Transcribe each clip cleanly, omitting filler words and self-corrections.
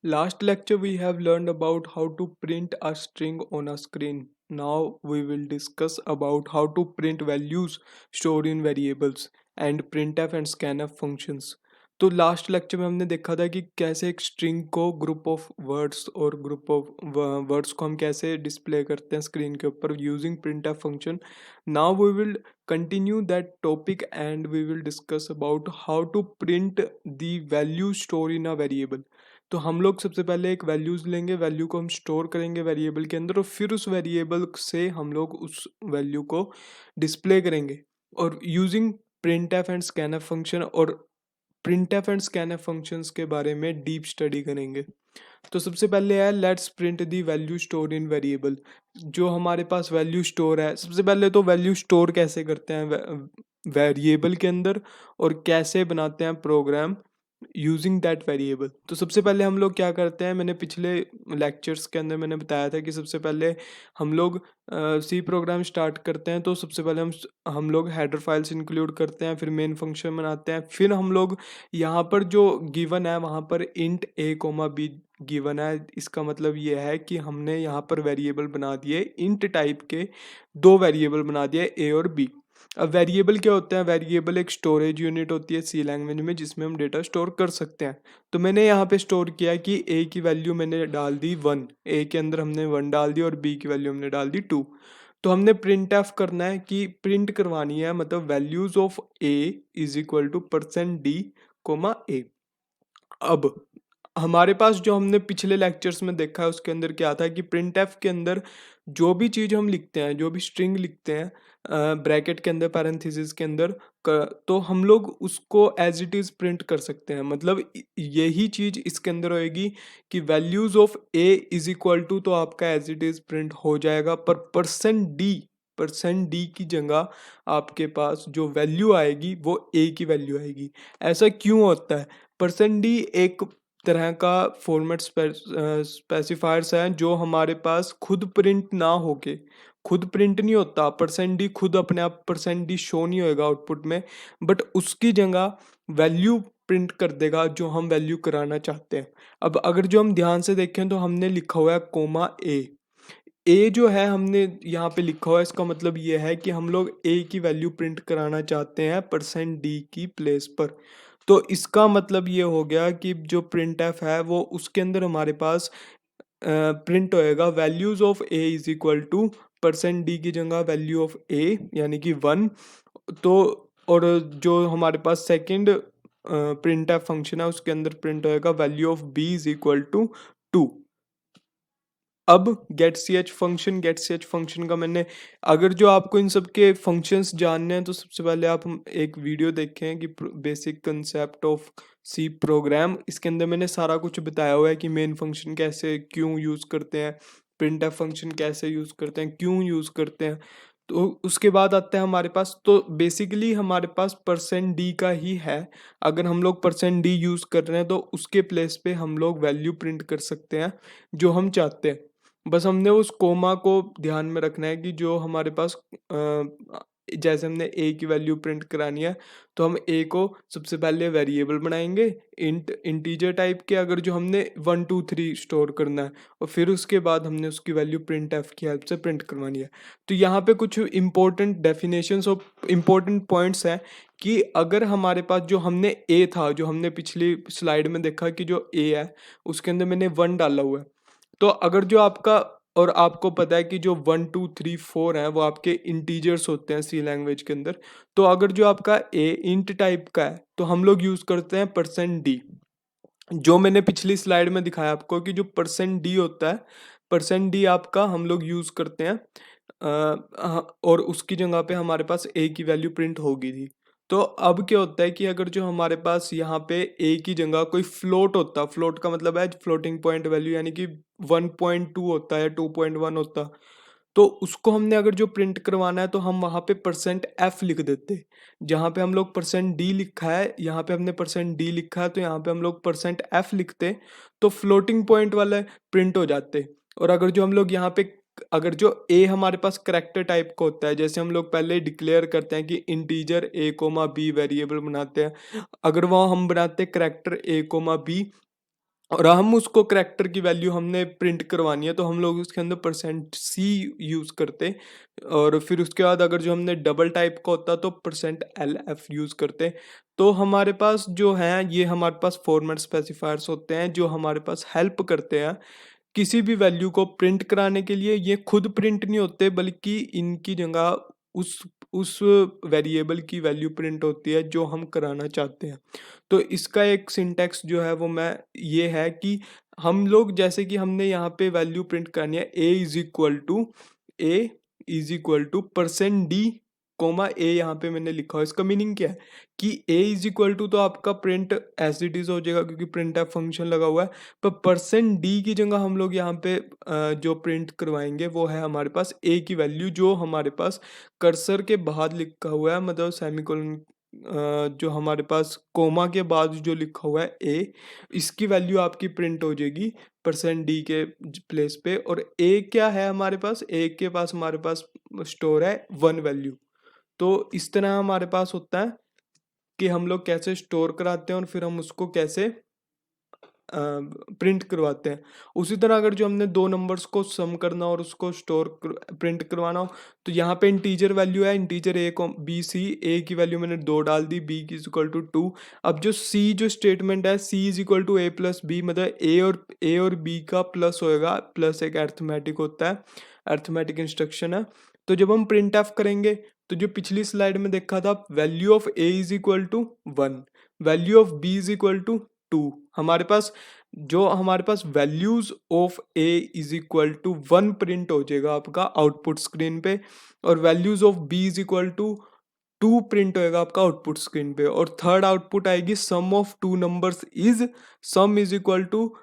Last lecture we have learned about how to print a string on a screen. Now we will discuss about how to print values stored in variables and printf and scanf functions. तो last lecture में हमने देखा था कि कैसे एक string को group of words और ग्रुप ऑफ वर्ड्स को हम कैसे डिस्प्ले करते हैं स्क्रीन के ऊपर using printf function. Now we will continue that topic and we will discuss about how to print the value store in a variable. तो हम लोग सबसे पहले एक वैल्यूज़ लेंगे, वैल्यू को हम स्टोर करेंगे वेरिएबल के अंदर और फिर उस वेरिएबल से हम लोग उस वैल्यू को डिस्प्ले करेंगे और using printf and scanf function. और printf एंड scanf फंक्शंस के बारे में डीप स्टडी करेंगे. तो सबसे पहले है let's print the value store in variable. जो हमारे पास वैल्यू स्टोर है, सबसे पहले तो वैल्यू स्टोर कैसे करते हैं वेरिएबल के अंदर और कैसे बनाते हैं प्रोग्राम यूजिंग दैट वेरिएबल. तो सबसे पहले हम लोग क्या करते हैं, मैंने पिछले लेक्चर्स के अंदर मैंने बताया था कि सबसे पहले हम लोग सी प्रोग्राम स्टार्ट करते हैं. तो सबसे पहले हम लोग हेडर फाइल्स इंक्लूड करते हैं, फिर मेन फंक्शन बनाते हैं, फिर हम लोग यहाँ पर जो गिवन है वहाँ पर int a comma b given है. इसका मतलब ये है कि हमने यहाँ पर वेरिएबल बना दिए इंट टाइप के, दो वेरिएबल बना दिए a और b. अब वेरिएबल क्या होता है, वेरिएबल एक स्टोरेज यूनिट होती है सी लैंग्वेज में जिसमें हम डेटा स्टोर कर सकते हैं. तो मैंने यहाँ पे स्टोर किया कि a की वैल्यू मैंने डाल दी 1, a के अंदर हमने 1 डाल दी और b की वैल्यू हमने डाल दी 2. तो हमने प्रिंट एफ करना है कि प्रिंट करवानी है, मतलब values of a is equal to %d comma a. अब हमारे पास जो हमने पिछले लेक्चर्स में देखा है उसके अंदर क्या था कि printf के अंदर जो भी चीज़ हम लिखते हैं, जो भी स्ट्रिंग लिखते हैं ब्रैकेट के अंदर पैरेंथेसिस के अंदर तो हम लोग उसको एज इट इज़ प्रिंट कर सकते हैं. मतलब यही चीज़ इसके अंदर होएगी कि values of a is equal to, तो आपका एज इट इज़ प्रिंट हो जाएगा, पर %d की जगह आपके पास जो वैल्यू आएगी वो a की वैल्यू आएगी. ऐसा क्यों होता है? %d एक तरह का फॉर्मेट स्पेसिफायर्स है जो हमारे पास खुद प्रिंट ना होके, खुद प्रिंट नहीं होता. %d खुद अपने आप %d शो नहीं होएगा आउटपुट में, बट उसकी जगह वैल्यू प्रिंट कर देगा जो हम वैल्यू कराना चाहते हैं. अब अगर जो हम ध्यान से देखें तो हमने लिखा हुआ है कोमा ए जो है हमने यहाँ पे लिखा हुआ है, इसका मतलब ये है कि हम लोग a की वैल्यू प्रिंट कराना चाहते हैं %d की प्लेस पर. तो इसका मतलब ये हो गया कि जो printf है वो उसके अंदर हमारे पास प्रिंट होएगा values of a is equal to %d की जगह वैल्यू ऑफ a यानी कि 1. तो और जो हमारे पास सेकंड printf फंक्शन है उसके अंदर प्रिंट होएगा value of b is equal to 2. अब गेट ch फंक्शन का मैंने, अगर जो आपको इन सब के फंक्शंस जानने हैं तो सबसे पहले आप हम एक वीडियो देखें कि basic concept of C program. इसके अंदर मैंने सारा कुछ बताया हुआ है कि मेन फंक्शन कैसे क्यों यूज़ करते हैं, printf फंक्शन कैसे यूज़ करते हैं, क्यों यूज़ करते हैं. तो उसके बाद आता है हमारे पास, तो बेसिकली हमारे पास %d का ही है. अगर हम लोग %d यूज़ कर रहे हैं तो उसके प्लेस पे हम लोग वैल्यू प्रिंट कर सकते हैं जो हम चाहते हैं. बस हमने उस कोमा को ध्यान में रखना है कि जो हमारे पास जैसे हमने a की वैल्यू प्रिंट करानी है तो हम a को सबसे पहले वेरिएबल बनाएंगे इंटीजर टाइप के, अगर जो हमने 1 2 3 स्टोर करना है, और फिर उसके बाद हमने उसकी वैल्यू प्रिंट एफ की हेल्प से प्रिंट करवानी है. तो यहाँ पे कुछ इंपॉर्टेंट डेफिनेशंस और इंपॉर्टेंट पॉइंट्स हैं कि अगर हमारे पास जो हमने a था, जो हमने पिछली स्लाइड में देखा कि जो a है उसके अंदर मैंने 1 डाला हुआ है. तो अगर जो आपका, और आपको पता है कि जो 1 2 3 4 हैं वो आपके इंटीजर्स होते हैं सी लैंग्वेज के अंदर. तो अगर जो आपका a इंट टाइप का है तो हम लोग यूज़ करते हैं %d. जो मैंने पिछली स्लाइड में दिखाया आपको कि जो %d होता है, %d आपका हम लोग यूज़ करते हैं और उसकी जगह पे हमारे पास a की वैल्यू प्रिंट होगी थी. तो अब क्या होता है कि अगर जो हमारे पास यहाँ पे a की जगह कोई फ्लोट होता, फ्लोट का मतलब है फ्लोटिंग पॉइंट वैल्यू यानी कि 1.2 होता है, 2.1 होता, तो उसको हमने अगर जो प्रिंट करवाना है तो हम वहाँ पे %f लिख देते. जहाँ पे हम लोग %d लिखा है, यहाँ पे हमने %d लिखा है तो यहाँ पे हम लोग %f लिखते, तो फ्लोटिंग पॉइंट वाला प्रिंट हो जाते. और अगर जो हम लोग यहाँ पे, अगर जो a हमारे पास करैक्टर टाइप का होता है, जैसे हम लोग पहले डिक्लेयर करते हैं कि integer a comma b variable बनाते हैं, अगर वहाँ हम बनाते हैं करैक्टर a कोमा b और हम उसको करैक्टर की वैल्यू हमने प्रिंट करवानी है तो हम लोग उसके अंदर %c यूज़ करते। और फिर उसके बाद अगर जो हमने डबल टाइप का होता तो %lf यूज़ करते। तो हमारे पास जो है ये हमारे पास फॉर्मेट स्पेसिफायर्स होते हैं जो हमारे पास हेल्प करते हैं किसी भी वैल्यू को प्रिंट कराने के लिए। ये खुद प्रिंट नहीं होते बल्कि इनकी जगह उस वेरिएबल की वैल्यू प्रिंट होती है जो हम कराना चाहते हैं। तो इसका एक सिंटैक्स जो है वो मैं ये है कि हम लोग जैसे कि हमने यहाँ पे वैल्यू प्रिंट करनी है a is equal to comma A, यहाँ पे मैंने लिखा है। इसका मीनिंग क्या है कि a इज इक्वल टू तो आपका प्रिंट एज इट इज हो जाएगा क्योंकि प्रिंट एफ फंक्शन लगा हुआ है। पर %d की जगह हम लोग यहाँ पे जो प्रिंट करवाएंगे वो है हमारे पास a की वैल्यू जो हमारे पास कर्सर के बाद लिखा हुआ है, मतलब सेमीकोलन जो हमारे पास कोमा के बाद जो लिखा हुआ है a, इसकी वैल्यू आपकी प्रिंट हो जाएगी %d के प्लेस पे। और a क्या है हमारे पास, a के पास हमारे पास स्टोर है 1 वैल्यू। तो इस तरह हमारे पास होता है कि हम लोग कैसे स्टोर कराते हैं और फिर हम उसको कैसे प्रिंट करवाते हैं। उसी तरह अगर जो हमने दो नंबर्स को सम करना और उसको प्रिंट करवाना हो तो यहाँ पे इंटीजर वैल्यू है, इंटीजर ए को बी सी, ए की वैल्यू मैंने 2 डाल दी, बी की इक्वल टू 2। अब जो सी जो स्टेटमेंट है C is equal to A plus B, मतलब ए और बी का प्लस होएगा, प्लस एक अर्थमेटिक होता है, अर्थमेटिक इंस्ट्रक्शन है। तो जब हम प्रिंट एफ करेंगे तो जो पिछली स्लाइड में देखा था value of A is equal to 1, value of B is equal to 2, हमारे पास जो हमारे पास values of A is equal to 1 print हो जाएगा आपका आउटपुट स्क्रीन पे। और values of B is equal to 2 print होएगा आपका आउटपुट स्क्रीन पे। और थर्ड आउटपुट आएगी sum of two numbers is, sum is equal to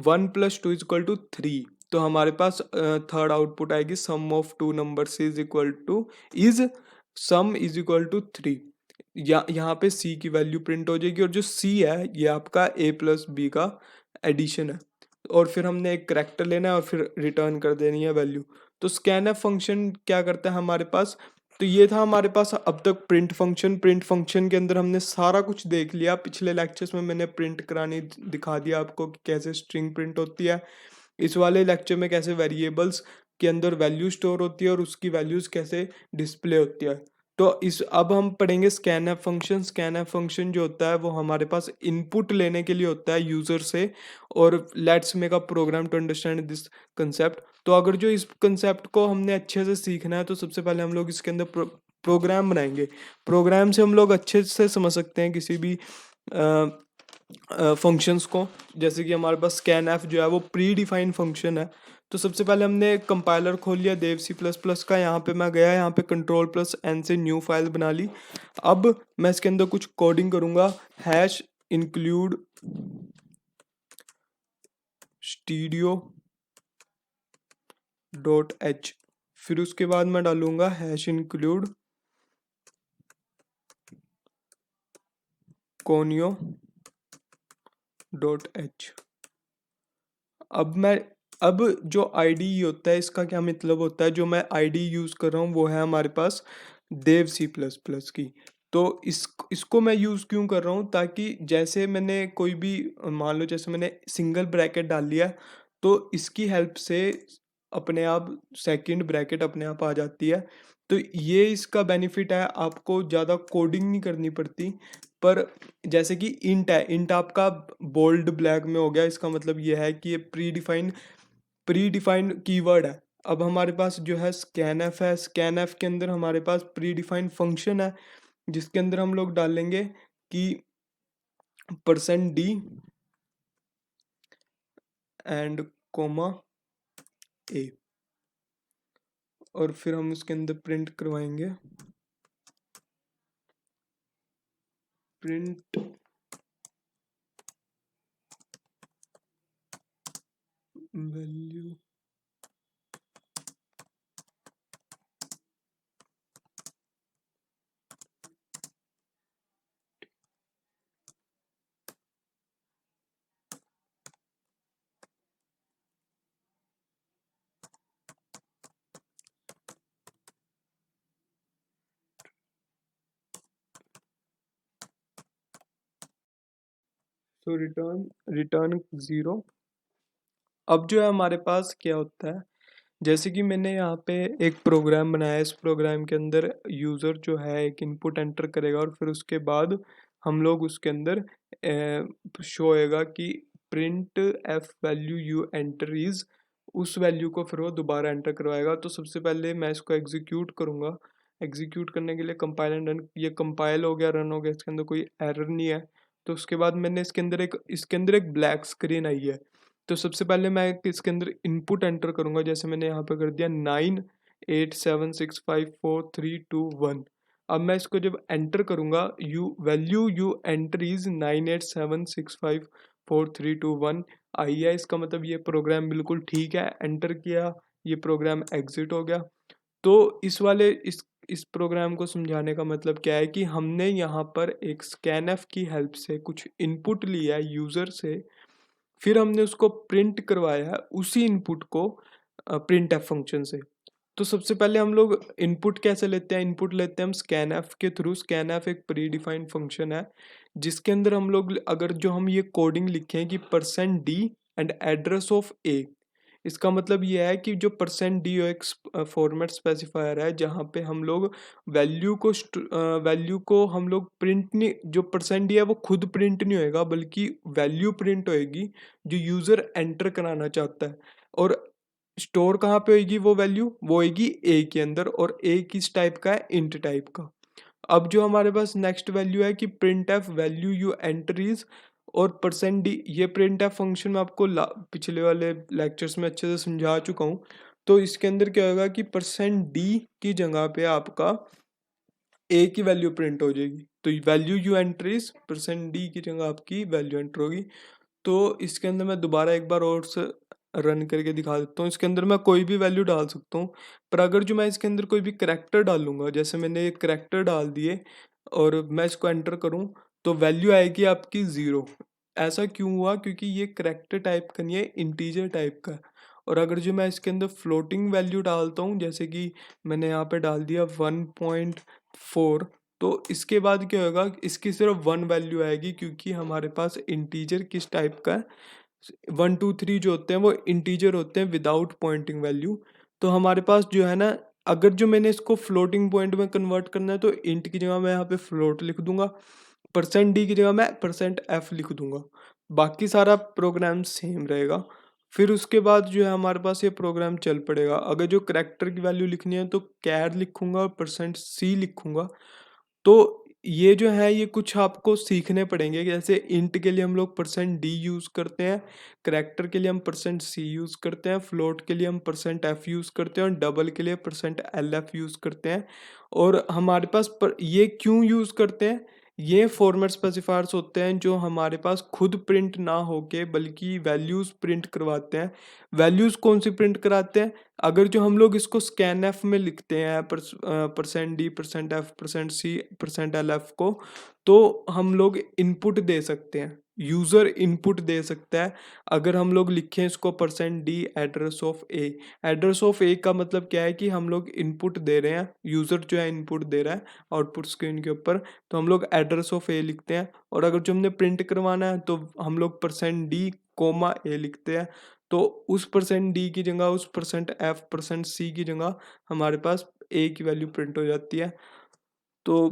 1 + 2 is equal to 3। तो हमारे पास थर्ड आउटपुट आएगी sum of two numbers is equal to is, sum is equal to 3। यहाँ पे सी की वैल्यू प्रिंट हो जाएगी और जो सी है ये आपका ए प्लस बी का एडिशन है। और फिर हमने एक करेक्टर लेना है और फिर रिटर्न कर देनी है वैल्यू। तो स्कैनफ फंक्शन क्या करता है हमारे पास, तो ये था हमारे पास अब तक प्रिंट फंक्शन। प्रिंट फंक्शन के अंदर हमने सारा कुछ देख लिया। पिछले लेक्चर्स में मैंने प्रिंट करानी दिखा दिया आपको कि कैसे स्ट्रिंग प्रिंट होती है। इस वाले लेक्चर में कैसे वेरिएबल्स के अंदर वैल्यू स्टोर होती है और उसकी वैल्यूज कैसे डिस्प्ले होती है। तो इस अब हम पढ़ेंगे स्कैनफ फंक्शन। स्कैनफ फंक्शन जो होता है वो हमारे पास इनपुट लेने के लिए होता है यूजर से। और let's make a program to understand this concept. तो अगर जो इस कंसेप्ट को हमने अच्छे से सीखना है तो सबसे पहले हम लोग इसके अंदर प्रोग्राम बनाएंगे। प्रोग्राम से हम लोग अच्छे से समझ सकते हैं किसी भी फंक्शंस को। जैसे कि हमारे पास स्कैन एफ जो है वो प्री डिफाइंड फंक्शन है। तो सबसे पहले हमने कंपाइलर खोल लिया देव सी प्लस प्लस का, यहाँ पे मैं गया, यहाँ पे कंट्रोल+N से न्यू फाइल बना ली। अब मैं इसके अंदर कुछ कोडिंग करूँगा, हैश इंक्लूड studio.h, फिर उसके बाद मैं डालूंगा हैश इंक्लूड conio.h। अब जो आईडी होता है इसका क्या मतलब होता है, जो मैं आईडी यूज़ कर रहा हूँ वो है हमारे पास देव सी प्लस प्लस की। तो इसको मैं यूज़ क्यों कर रहा हूँ, ताकि जैसे मैंने कोई भी, मान लो जैसे मैंने सिंगल ब्रैकेट डाल लिया तो इसकी हेल्प से अपने आप सेकंड ब्रैकेट अपने आप आ जाती है। तो ये इसका बेनिफिट है, आपको ज़्यादा कोडिंग नहीं करनी पड़ती। पर जैसे कि इंट है, इंट आपका बोल्ड ब्लैक में हो गया, इसका मतलब ये है कि ये प्री डिफाइंड कीवर्ड है। अब हमारे पास जो है स्कैनफ है, स्कैनफ के अंदर हमारे पास प्री डिफाइंड फंक्शन है जिसके अंदर हम लोग डालेंगे कि %d एंड कोमा ए, और फिर हम उसके अंदर प्रिंट करवाएंगे प्रिंट वैल्यू। सो रिटर्न रिटर्न 0। अब जो है हमारे पास क्या होता है, जैसे कि मैंने यहाँ पे एक प्रोग्राम बनाया है। इस प्रोग्राम के अंदर यूज़र जो है एक इनपुट एंटर करेगा और फिर उसके बाद हम लोग उसके अंदर शो होएगा कि print F value you enter is, उस वैल्यू को फिर वो दोबारा एंटर करवाएगा। तो सबसे पहले मैं इसको एग्जीक्यूट करूँगा। एग्जीक्यूट करने के लिए कंपाइल एंड रन, ये कंपाइल हो गया, रन हो गया, इसके अंदर कोई एरर नहीं है। तो उसके बाद मैंने इसके अंदर एक ब्लैक स्क्रीन आई है। तो सबसे पहले मैं इसके अंदर इनपुट एंटर करूंगा, जैसे मैंने यहाँ पे कर दिया 98765432 1। अब मैं इसको जब एंटर करूंगा, यू एंटर इज 98765432 1 आई है। इसका मतलब ये प्रोग्राम बिल्कुल ठीक है। एंटर किया, ये प्रोग्राम एग्जिट हो गया। तो इस प्रोग्राम को समझाने का मतलब क्या है कि हमने यहाँ पर एक स्कैनफ की हेल्प से कुछ इनपुट लिया है यूज़र से, फिर हमने उसको प्रिंट करवाया है उसी इनपुट को प्रिंट एफ फंक्शन से। तो सबसे पहले हम लोग इनपुट कैसे लेते हैं, इनपुट लेते हैं हम स्कैनफ के थ्रू। स्कैनफ एक प्री डिफाइंड फंक्शन है जिसके अंदर हम लोग अगर जो हम ये कोडिंग लिखें कि %d एंड एड्रेस ऑफ ए, इसका मतलब ये है कि जो %d एक फॉर्मेट स्पेसिफायर है जहाँ पे हम लोग वैल्यू को हम लोग प्रिंट नहीं, जो %d है वो खुद प्रिंट नहीं होएगा बल्कि वैल्यू प्रिंट होएगी जो यूज़र एंटर कराना चाहता है। और स्टोर कहाँ पे होएगी वो वैल्यू, वो होएगी ए के अंदर, और ए किस टाइप का है, इंट टाइप का। अब जो हमारे पास नेक्स्ट वैल्यू है कि print F value you enter is, और %d, ये प्रिंट एफ फंक्शन मैं आपको पिछले वाले लेक्चर्स में अच्छे से समझा चुका हूँ। तो इसके अंदर क्या होगा कि %d की जगह पे आपका ए की वैल्यू प्रिंट हो जाएगी। तो value you enter is %d की जगह आपकी वैल्यू एंटर होगी। तो इसके अंदर मैं दोबारा एक बार और से रन करके दिखा देता हूँ। इसके अंदर मैं कोई भी वैल्यू डाल सकता हूँ, पर अगर जो मैं इसके अंदर कोई भी करैक्टर डालूंगा, जैसे मैंने ये करैक्टर डाल दिए और मैं इसको एंटर करूँ, तो वैल्यू आएगी आपकी 0। ऐसा क्यों हुआ, क्योंकि ये करैक्टर टाइप का नहीं है, इंटीजर टाइप का है। और अगर जो मैं इसके अंदर फ्लोटिंग वैल्यू डालता हूँ, जैसे कि मैंने यहाँ पे डाल दिया 1.4, तो इसके बाद क्या होगा, इसकी सिर्फ 1 वैल्यू आएगी, क्योंकि हमारे पास इंटीजर किस टाइप का है, 1 2 3 जो होते हैं वो इंटीजर होते हैं विदाउट पॉइंटिंग वैल्यू। तो हमारे पास जो है ना, अगर जो मैंने इसको फ्लोटिंग पॉइंट में कन्वर्ट करना है तो इंट की जगह मैं यहाँ पे फ्लोट लिख दूंगा, %d की जगह मैं %f लिख दूंगा, बाकी सारा प्रोग्राम सेम रहेगा। फिर उसके बाद जो है हमारे पास ये प्रोग्राम चल पड़ेगा। अगर जो करैक्टर की वैल्यू लिखनी है तो कैर लिखूंगा और %c लिखूंगा। तो ये जो है ये कुछ आपको सीखने पड़ेंगे, जैसे इंट के लिए हम लोग %d यूज़ करते हैं, करैक्टर के लिए हम %c यूज़ करते हैं, फ्लोट के लिए हम %f यूज़ करते हैं और डबल के लिए %lf यूज़ करते हैं। और हमारे पास ये क्यों यूज़ करते हैं, ये फॉर्मेट स्पेसिफायर्स होते हैं जो हमारे पास खुद प्रिंट ना होके बल्कि वैल्यूज़ प्रिंट करवाते हैं। वैल्यूज़ कौन सी प्रिंट कराते हैं, अगर जो हम लोग इसको स्कैनएफ में लिखते हैं %d %f %c %lf को, तो हम लोग इनपुट दे सकते हैं, यूज़र इनपुट दे सकता है। अगर हम लोग लिखें इसको %d address of A, address of A का मतलब क्या है कि हम लोग इनपुट दे रहे हैं, यूज़र जो है इनपुट दे रहा है आउटपुट स्क्रीन के ऊपर, तो हम लोग एड्रेस ऑफ ए लिखते हैं। और अगर जो हमने प्रिंट करवाना है तो हम लोग %d कोमा ए लिखते हैं। तो उस %d की जगह, उस %f %c की जगह हमारे पास ए की वैल्यू प्रिंट हो जाती है। तो